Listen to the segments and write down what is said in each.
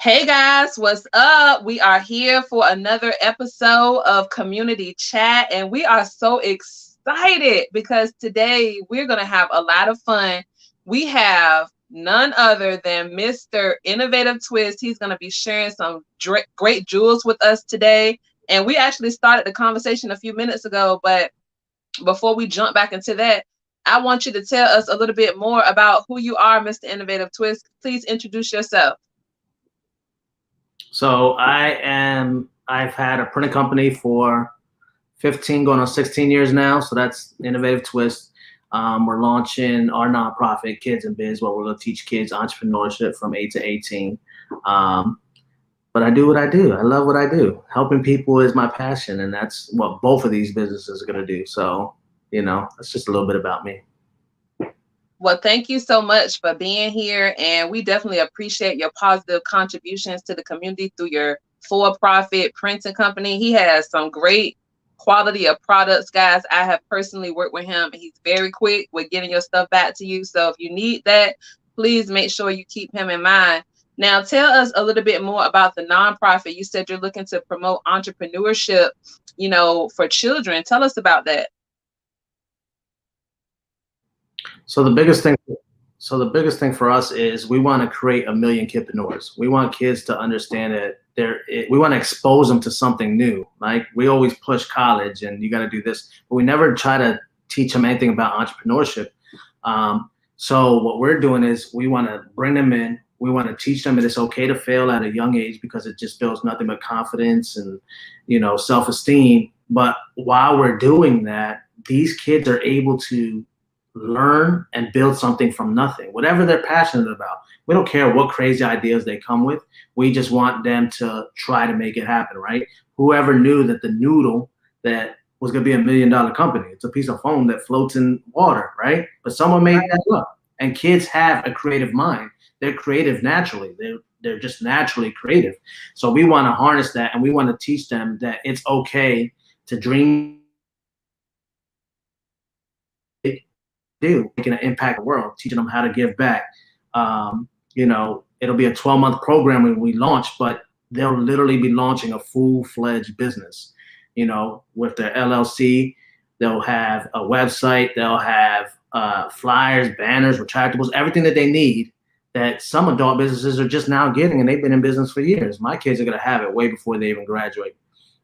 Hey guys, what's up? We are here for another episode of Community Chat, and we are so excited because today we're going to have a lot of fun. We have none other than Mr. Innovative Twist. He's going to be sharing some great jewels with us today. And we actually started the conversation a few minutes ago, but before we jump back into that, I want you to tell us a little bit more about who you are, Mr. Innovative Twist. Please introduce yourself. So I've had a printing company for 15, going on 16 years now. So that's Innovative Twist. We're launching our nonprofit, Kids in Biz, where we're going to teach kids entrepreneurship from 8 to 18. But I do what I do. I love what I do. Helping people is my passion, and that's what both of these businesses are going to do. So, that's just a little bit about me. Well, thank you so much for being here, and we definitely appreciate your positive contributions to the community through your for-profit printing company. He has some great quality of products, guys. I have personally worked with him, and he's very quick with getting your stuff back to you. So if you need that, please make sure you keep him in mind. Now, tell us a little bit more about the nonprofit. You said you're looking to promote entrepreneurship, for children. Tell us about that. So the biggest thing for us is we want to create a million kidpreneurs. We want kids to understand that we want to expose them to something new. Like, we always push college and you got to do this, but we never try to teach them anything about entrepreneurship. So what we're doing is we want to bring them in. We want to teach them that it's okay to fail at a young age because it just builds nothing but confidence and, self-esteem. But while we're doing that, these kids are able to learn and build something from nothing, whatever they're passionate about. We don't care what crazy ideas they come with. We just want them to try to make it happen, right? Whoever knew that the noodle that was going to be $1 million company, it's a piece of foam that floats in water, right? But someone made that up. And kids have a creative mind. They're creative naturally. They're just naturally creative. So we want to harness that, and we want to teach them that it's okay to dream. Making an impact in the world, teaching them how to give back. It'll be a 12-month program when we launch, but they'll literally be launching a full-fledged business, with their LLC. They'll have a website. They'll have flyers, banners, retractables, everything that they need that some adult businesses are just now getting, and they've been in business for years. My kids are going to have it way before they even graduate.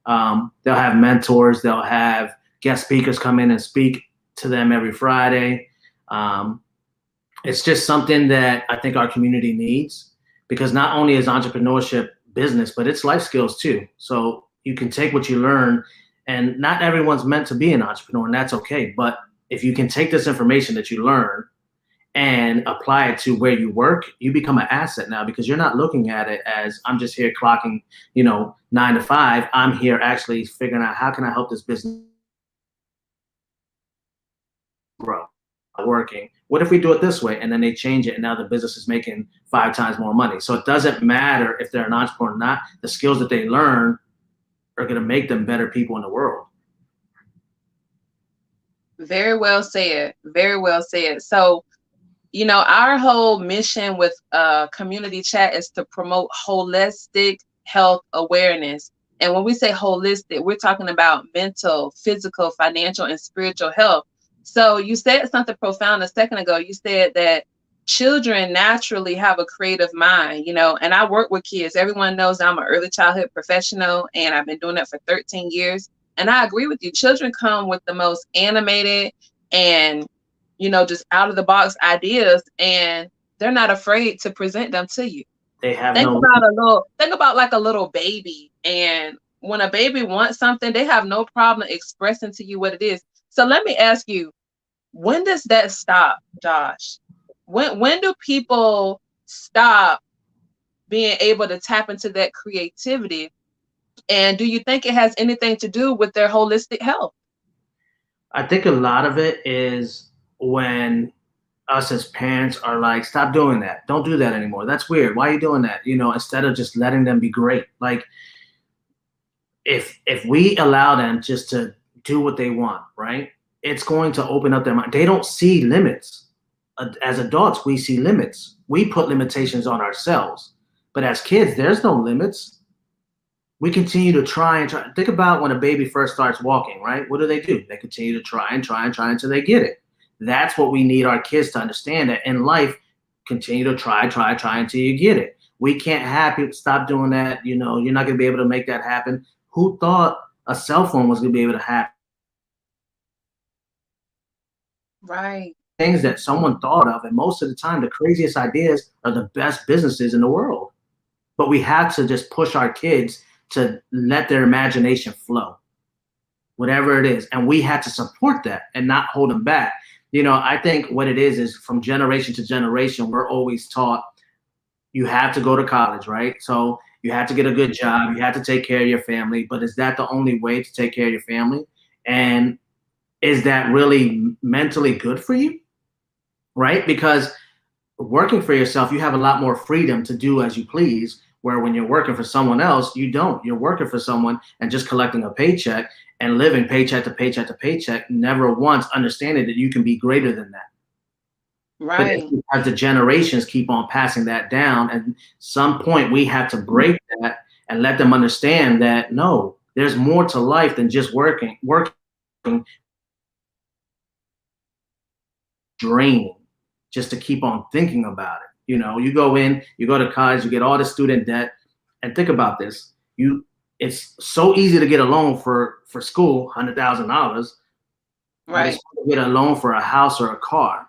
They'll have mentors. They'll have guest speakers come in and speak to them every Friday. It's just something that I think our community needs, because not only is entrepreneurship business, but it's life skills too. So you can take what you learn, and not everyone's meant to be an entrepreneur, and that's okay. But if you can take this information that you learn and apply it to where you work, you become an asset now, because you're not looking at it as I'm just here clocking, 9 to 5. I'm here actually figuring out how can I help this business grow. Working. What if we do it this way? And then they change it, and now the business is making 5 times more money. So it doesn't matter if they're an entrepreneur or not. The skills that they learn are going to make them better people in the world. Very well said. Very well said. So, our whole mission with Community Chat is to promote holistic health awareness. And when we say holistic, we're talking about mental, physical, financial, and spiritual health. So you said something profound a second ago. You said that children naturally have a creative mind, and I work with kids. Everyone knows I'm an early childhood professional, and I've been doing that for 13 years. And I agree with you. Children come with the most animated and, just out of the box ideas, and they're not afraid to present them to you. They have think about like a little baby. And when a baby wants something, they have no problem expressing to you what it is. So let me ask you, when does that stop, Josh? When do people stop being able to tap into that creativity? And do you think it has anything to do with their holistic health? I think a lot of it is when us as parents are like, stop doing that. Don't do that anymore. That's weird. Why are you doing that? Instead of just letting them be great. Like, if we allow them just to do what they want, right? It's going to open up their mind. They don't see limits. As adults, we see limits. We put limitations on ourselves. But as kids, there's no limits. We continue to try and try. Think about when a baby first starts walking, right? What do? They continue to try and try and try until they get it. That's what we need our kids to understand, that in life, continue to try until you get it. We can't have people stop doing that. You know, you're not going to be able to make that happen. Who thought a cell phone was going to be able to happen? Right. Things that someone thought of, and most of the time, the craziest ideas are the best businesses in the world. But we have to just push our kids to let their imagination flow, whatever it is. And we have to support that and not hold them back. You know, I think what it is from generation to generation, we're always taught you have to go to college, right? So you have to get a good job, you have to take care of your family. But is that the only way to take care of your family? And is that really mentally good for you? Right? Because working for yourself, you have a lot more freedom to do as you please. Where when you're working for someone else, you don't. You're working for someone and just collecting a paycheck and living paycheck to paycheck to paycheck, never once understanding that you can be greater than that. But Right. as the generations keep on passing that down, at some point we have to break that and let them understand that no, there's more to life than just working, draining, just to keep on thinking about it. You know, you go in, you go to college, you get all the student debt, and think about this. It's so easy to get a loan for school, $100,000, but it's Right. hard to get a loan for a house or a car.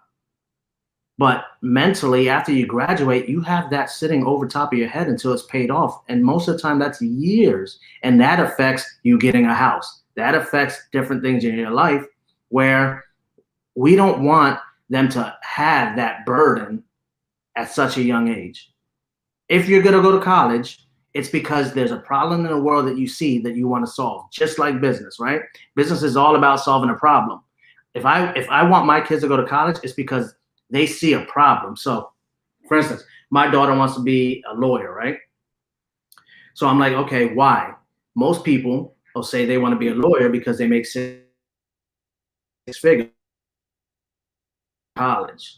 But mentally, after you graduate, you have that sitting over top of your head until it's paid off. And most of the time, that's years. And that affects you getting a house. That affects different things in your life where we don't want them to have that burden at such a young age. If you're going to go to college, it's because there's a problem in the world that you see that you want to solve, just like business, right? Business is all about solving a problem. If I want my kids to go to college, it's because they see a problem. So, for instance, my daughter wants to be a lawyer, right? So I'm like, okay, why? Most people will say they want to be a lawyer because they make 6 figures in college.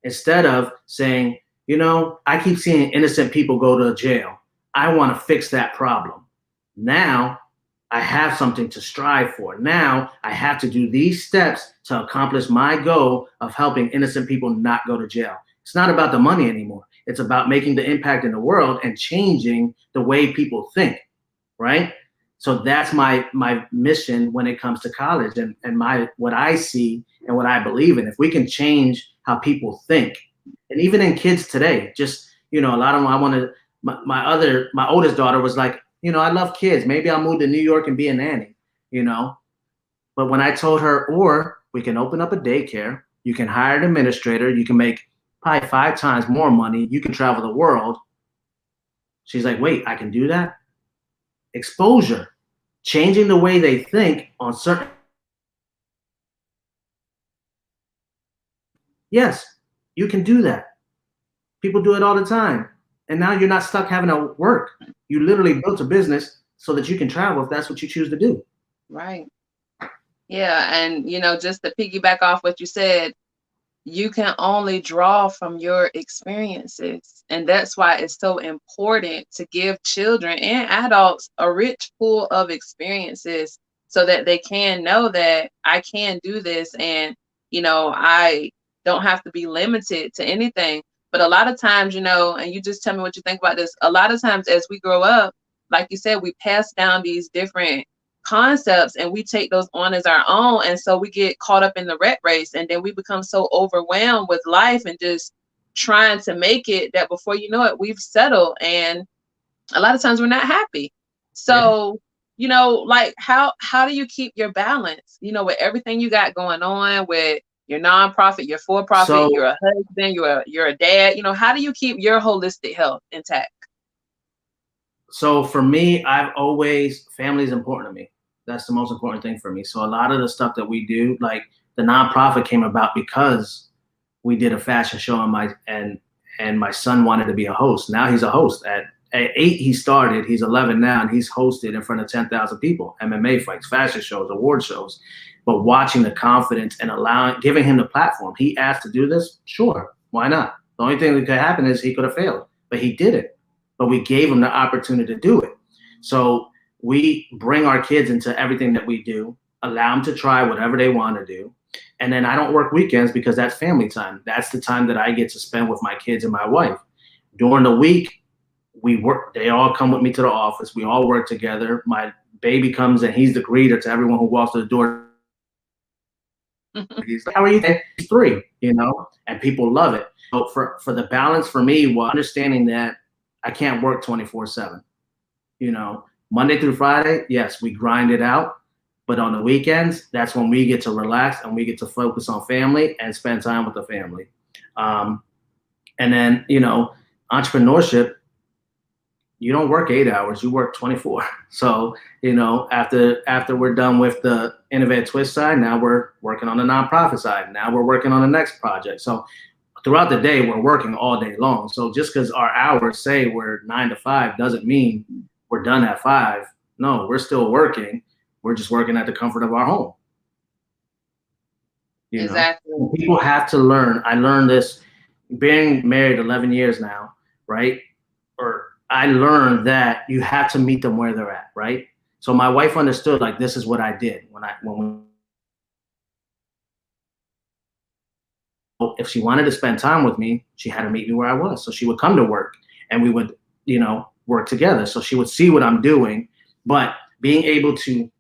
Instead of saying, you know, I keep seeing innocent people go to jail. I want to fix that problem. Now I have something to strive for. Now I have to do these steps to accomplish my goal of helping innocent people not go to jail. It's not about the money anymore. It's about making the impact in the world and changing the way people think, right? So that's my mission when it comes to college and my what I see and what I believe in. If we can change how people think, and even in kids today, just a lot of them, I want to. My oldest daughter was like, I love kids. Maybe I'll move to New York and be a nanny, you know. But when I told her, or we can open up a daycare, you can hire an administrator, you can make probably 5 times more money, you can travel the world. She's like, wait, I can do that? Exposure, changing the way they think on certain. Yes, you can do that. People do it all the time. And now you're not stuck having to work. You literally built a business so that you can travel if that's what you choose to do. Right. Yeah. And, just to piggyback off what you said, you can only draw from your experiences. And that's why it's so important to give children and adults a rich pool of experiences so that they can know that I can do this and, I don't have to be limited to anything. But a lot of times, and you just tell me what you think about this, a lot of times as we grow up, like you said, we pass down these different concepts and we take those on as our own, and so we get caught up in the rat race, and then we become so overwhelmed with life and just trying to make it that before you know it, we've settled, and a lot of times we're not happy. Yeah. So like how do you keep your balance, with everything you got going on with your nonprofit, your for-profit, So you're a husband, you're a dad, how do you keep your holistic health intact? so for me, I've always family is important to me. That's the most important thing for me. So a lot of the stuff that we do, like the nonprofit came about because we did a fashion show and my son wanted to be a host. Now he's a host. At 8 he started, he's 11 now, and he's hosted in front of 10,000 people, MMA fights, fashion shows, award shows. But watching the confidence and giving him the platform, he asked to do this, sure, why not? The only thing that could happen is he could have failed, but he did it. but we gave them the opportunity to do it. So we bring our kids into everything that we do, allow them to try whatever they want to do. And then I don't work weekends because that's family time. That's the time that I get to spend with my kids and my wife. During the week, we work. They all come with me to the office. We all work together. My baby comes and he's the greeter to everyone who walks to the door. He's like, "How are you today?" He's 3, and people love it. So for the balance for me, was understanding that I can't work 24/7. Monday through Friday, yes, we grind it out. But on the weekends, that's when we get to relax and we get to focus on family and spend time with the family. And then, entrepreneurship, you don't work 8 hours, you work 24. So, after we're done with the Innovative Twist side, now we're working on the nonprofit side. Now we're working on the next project. So throughout the day, we're working all day long. So just because our hours say we're 9 to 5 doesn't mean we're done at 5. No, we're still working. We're just working at the comfort of our home. Exactly. People have to learn. I learned this being married 11 years now, right? Or I learned that you have to meet them where they're at, right? So my wife understood, like, this is what I did when if she wanted to spend time with me, she had to meet me where I was. So she would come to work and we would, work together. So she would see what I'm doing, but being able to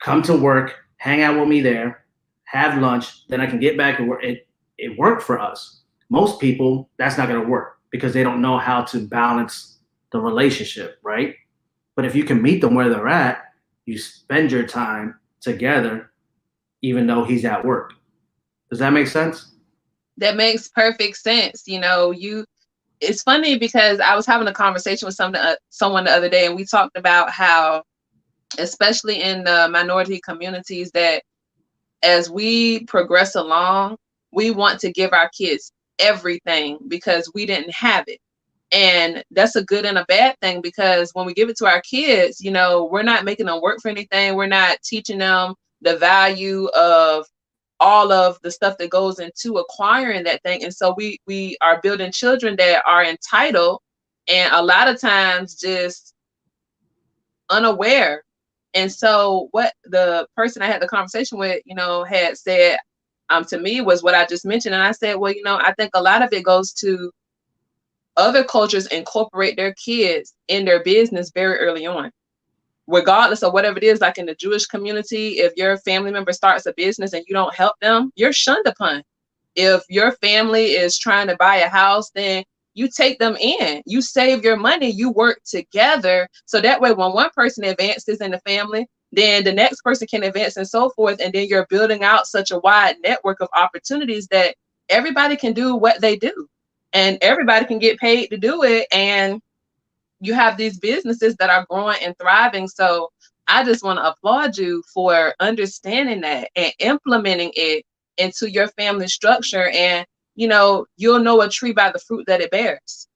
come to work, hang out with me there, have lunch, then I can get back and work. It worked for us. Most people, that's not going to work because they don't know how to balance the relationship, right? But if you can meet them where they're at, you spend your time together, even though he's at work. Does that make sense? That makes perfect sense. It's funny because I was having a conversation with someone the other day, and we talked about how, especially in the minority communities, that as we progress along, we want to give our kids everything because we didn't have it. And that's a good and a bad thing, because when we give it to our kids, we're not making them work for anything. We're not teaching them the value of all of the stuff that goes into acquiring that thing. And so we are building children that are entitled and a lot of times just unaware. And so what the person I had the conversation with, had said to me was what I just mentioned. And I said, well, I think a lot of it goes to other cultures incorporate their kids in their business very early on, regardless of whatever it is. Like in the Jewish community, if your family member starts a business and you don't help them, you're shunned upon. If your family is trying to buy a house, then you take them in, you save your money, you work together. So that way, when one person advances in the family, then the next person can advance and so forth. And then you're building out such a wide network of opportunities that everybody can do what they do and everybody can get paid to do it. And you have these businesses that are growing and thriving. So I just want to applaud you for understanding that and implementing it into your family structure. And, you'll know a tree by the fruit that it bears.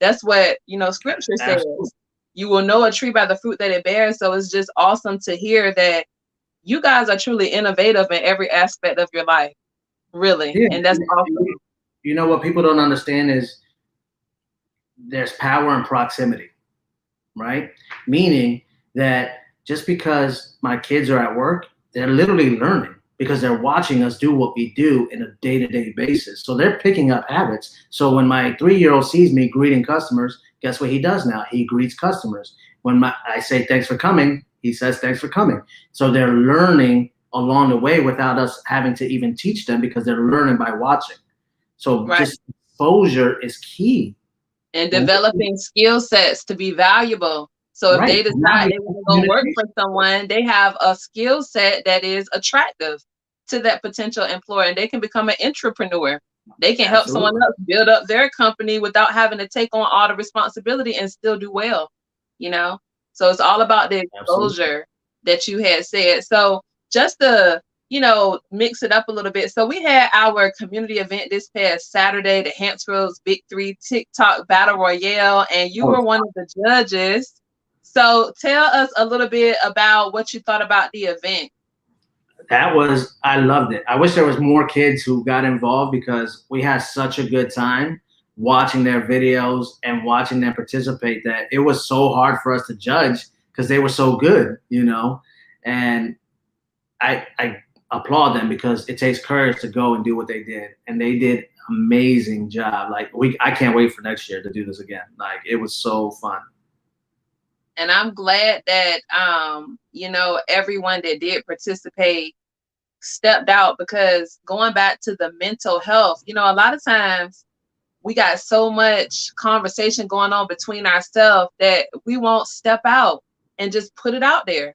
That's what, scripture says. Absolutely. You will know a tree by the fruit that it bears. So it's just awesome to hear that you guys are truly innovative in every aspect of your life. Really. Yeah. And that's awesome. What people don't understand is there's power in proximity, right? Meaning that just because my kids are at work, they're literally learning because they're watching us do what we do in a day-to-day basis. So they're picking up habits. So when my 3-year-old sees me greeting customers, guess what he does now? He greets customers. When I say thanks for coming, he says thanks for coming. So they're learning along the way without us having to even teach them because they're learning by watching. So Right. just exposure is key. And developing skill sets to be valuable. So if they decide they want to go work for someone, they have a skill set that is attractive to that potential employer, and they can become an entrepreneur. They can help someone else build up their company without having to take on all the responsibility and still do well, So it's all about the exposure that you had said. So just to, mix it up a little bit. So we had our community event this past Saturday, the Hampsville's Big 3 TikTok Battle Royale, and you were one of the judges. So tell us a little bit about what you thought about the event. I loved it. I wish there was more kids who got involved because we had such a good time. watching their videos and watching them participate that it was so hard for us to judge because they were so good, you know. And I applaud them because it takes courage to go and do what they did, and they did amazing job. Like I can't wait for next year to do this again. Like it was so fun. And I'm glad that everyone that did participate stepped out, because going back to the mental health, a lot of times we got so much conversation going on between ourselves that we won't step out and just put it out there,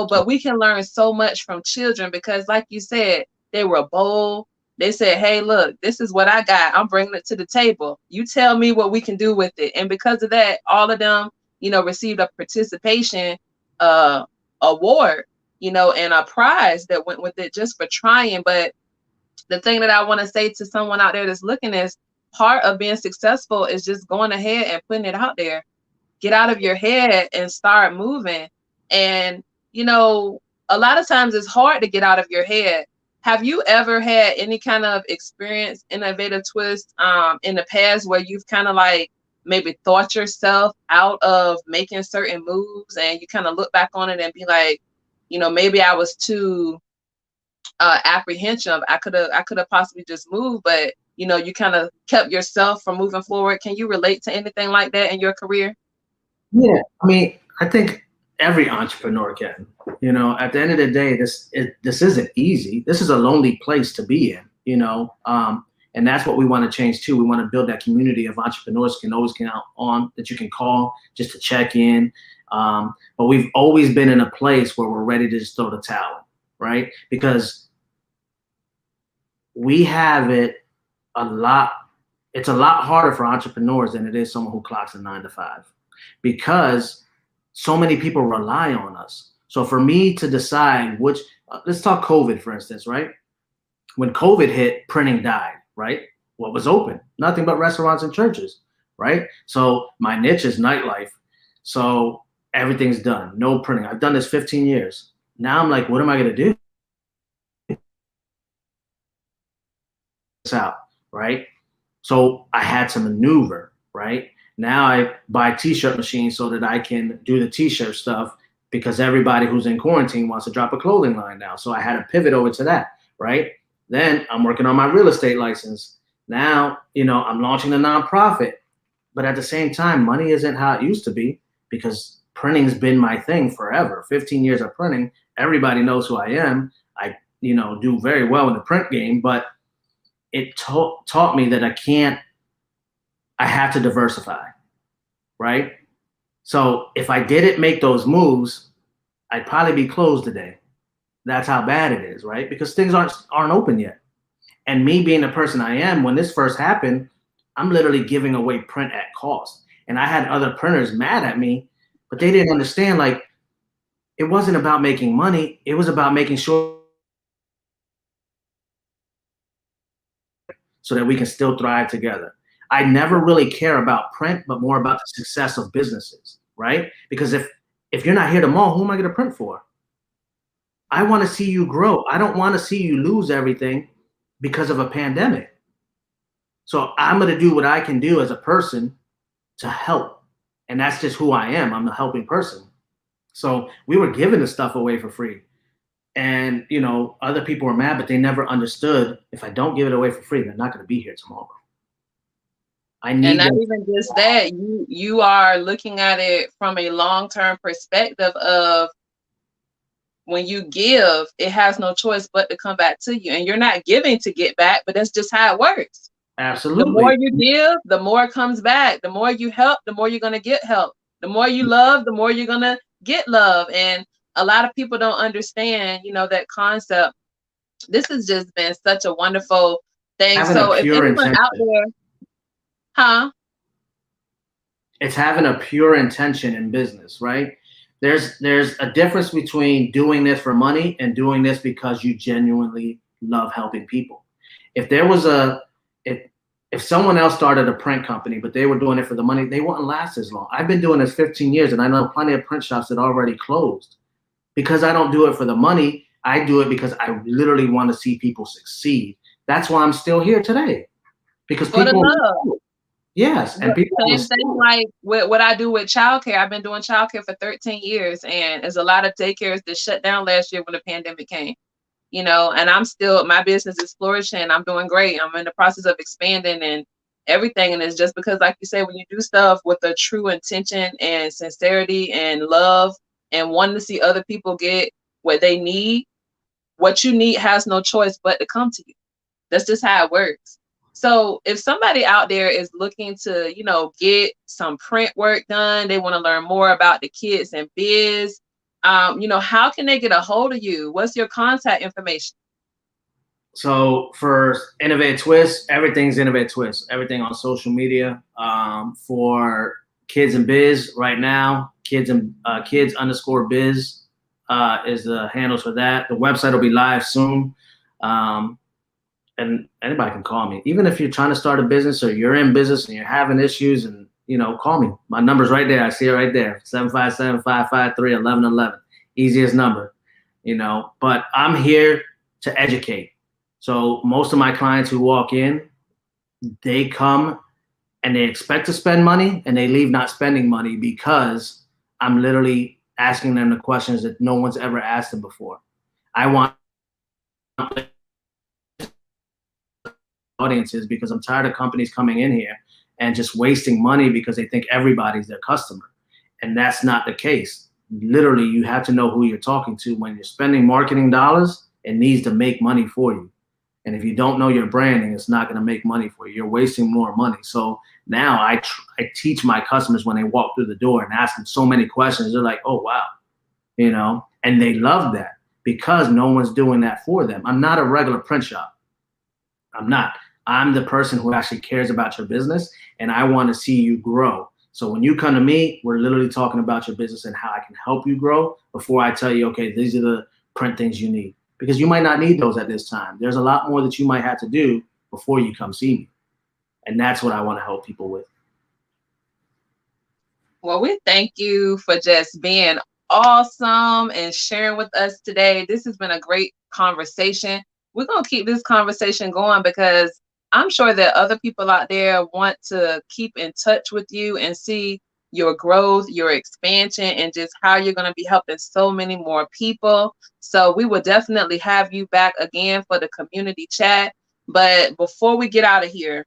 but we can learn so much from children because, like you said, they were bold. They said, hey, look, this is what I got. I'm bringing it to the table. You tell me what we can do with it. And because of that, all of them, received a participation award, and a prize that went with it just for trying. But the thing that I want to say to someone out there that's looking is part of being successful is just going ahead and putting it out there. Get out of your head and start moving. And, a lot of times it's hard to get out of your head. Have you ever had any kind of experience in Innovative Twist in the past where you've kind of like maybe thought yourself out of making certain moves and you kind of look back on it and be like, maybe I was too apprehensive. I could have possibly just moved, but you kind of kept yourself from moving forward. Can you relate to anything like that in your career? Yeah, I mean, I think every entrepreneur can. At the end of the day, this isn't easy. This is a lonely place to be in. And that's what we want to change too. We want to build that community of entrepreneurs can always count on, that you can call just to check in. But we've always been in a place where we're ready to just throw the towel, right? Because we have it a lot. It's a lot harder for entrepreneurs than it is someone who clocks a 9 to 5, because so many people rely on us. So for me to decide which, let's talk COVID, for instance, right? When COVID hit, printing died, right? What was open? Nothing but restaurants and churches, right? So my niche is nightlife. So everything's done. No printing. I've done this 15 years. Now I'm like, what am I going to do? Out, right? So I had to maneuver, right? Now I buy t-shirt machines so that I can do the t-shirt stuff, because everybody who's in quarantine wants to drop a clothing line now. So I had to pivot over to that, right? Then I'm working on my real estate license. Now, I'm launching a nonprofit, but at the same time, money isn't how it used to be, because printing's been my thing forever. 15 years of printing. Everybody knows who I am. I, do very well in the print game, but it taught me that I have to diversify, right? So if I didn't make those moves, I'd probably be closed today. That's how bad it is, right? Because things aren't open yet. And me being the person I am, when this first happened, I'm literally giving away print at cost. And I had other printers mad at me, but they didn't understand, like, it wasn't about making money. It was about making sure so that we can still thrive together. I never really care about print, but more about the success of businesses, right? Because if you're not here tomorrow, who am I going to print for? I want to see you grow. I don't want to see you lose everything because of a pandemic. So I'm going to do what I can do as a person to help. And that's just who I am. I'm the helping person. So we were giving the stuff away for free. And, other people were mad, but they never understood, if I don't give it away for free, they're not going to be here tomorrow. And not even just that, you are looking at it from a long-term perspective of, when you give, it has no choice but to come back to you. And you're not giving to get back, but that's just how it works. Absolutely. The more you give, the more it comes back. The more you help, the more you're going to get help. The more you love, the more you're going to get love. And a lot of people don't understand, that concept. This has just been such a wonderful thing. So if anyone out there, it's having a pure intention in business, right? There's a difference between doing this for money and doing this because you genuinely love helping people. If there was if someone else started a print company, but they were doing it for the money, they wouldn't last as long. I've been doing this 15 years, and I know plenty of print shops that already closed, because I don't do it for the money. I do it because I literally want to see people succeed. That's why I'm still here today. because For the people, love. yes, and people Same thing understand. like what I do with childcare. I've been doing childcare for 13 years, and there's a lot of daycares that shut down last year when the pandemic came. And I'm still, my business is flourishing. I'm doing great. I'm in the process of expanding and everything. And it's just because, like you say, when you do stuff with a true intention and sincerity and love and wanting to see other people get what they need, what you need has no choice but to come to you. That's just how it works. So if somebody out there is looking to, get some print work done, they want to learn more about the kids and biz, how can they get a hold of you? What's your contact information? So for Innovate Twist, everything's Innovate Twist. Everything on social media. For kids and biz right now, kids underscore biz is the handles for that. The website will be live soon. Um, and anybody can call me. Even if you're trying to start a business or you're in business and you're having issues, and call me. My number's right there. I see it right there. 757-553-1111. Easiest number. But I'm here to educate. So most of my clients who walk in, they come and they expect to spend money and they leave not spending money because I'm literally asking them the questions that no one's ever asked them before. I want audiences because I'm tired of companies coming in here and just wasting money because they think everybody's their customer. And that's not the case. Literally, you have to know who you're talking to. When you're spending marketing dollars, it needs to make money for you. And if you don't know your branding, it's not going to make money for you. You're wasting more money. So now I teach my customers when they walk through the door and ask them so many questions. They're like, oh, wow, and they love that because no one's doing that for them. I'm not a regular print shop. I'm not. I'm the person who actually cares about your business, and I want to see you grow. So when you come to me, we're literally talking about your business and how I can help you grow before I tell you, okay, these are the print things you need. Because you might not need those at this time. There's a lot more that you might have to do before you come see me. And that's what I want to help people with. Well, we thank you for just being awesome and sharing with us today. This has been a great conversation. We're going to keep this conversation going because I'm sure that other people out there want to keep in touch with you and see your growth, your expansion, and just how you're going to be helping so many more people. So we will definitely have you back again for the community chat. But before we get out of here,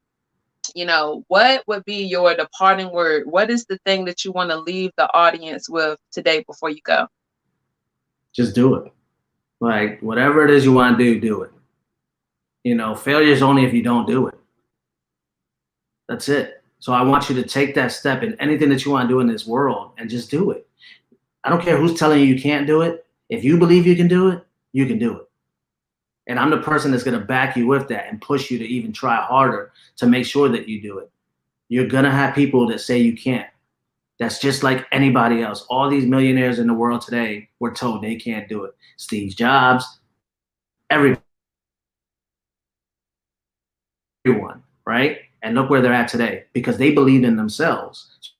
what would be your departing word? What is the thing that you want to leave the audience with today before you go? Just do it. Like, whatever it is you want to do it. Failure is only if you don't do it. That's it. So I want you to take that step in anything that you want to do in this world and just do it. I don't care who's telling you can't do it. If you believe you can do it, you can do it. And I'm the person that's going to back you with that and push you to even try harder to make sure that you do it. You're going to have people that say you can't. That's just like anybody else. All these millionaires in the world today were told they can't do it. Steve Jobs, everyone, right? And look where they're at today because they believed in themselves.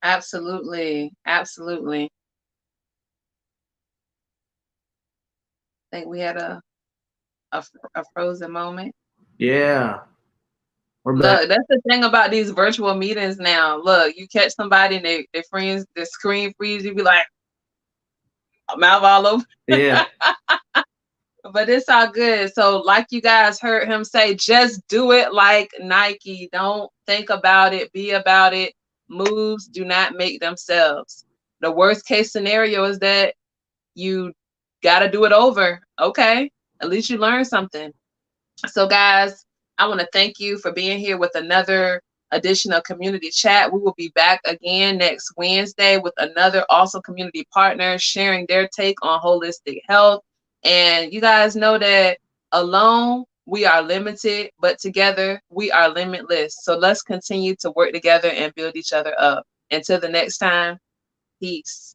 Absolutely. Absolutely. I think we had a frozen moment. Yeah, we're back. Look, that's the thing about these virtual meetings now. Look, you catch somebody and their friends, the screen freeze, you be like, mouth all over. Yeah. But it's all good. So, like you guys heard him say, just do it like Nike. Don't think about it, be about it. Moves do not make themselves. The worst case scenario is that you got to do it over. Okay. At least you learned something. So, guys, I want to thank you for being here with another edition of Community Chat. We will be back again next Wednesday with another awesome community partner sharing their take on holistic health. And you guys know that alone we are limited, but together we are limitless. So let's continue to work together and build each other up. Until the next time, peace.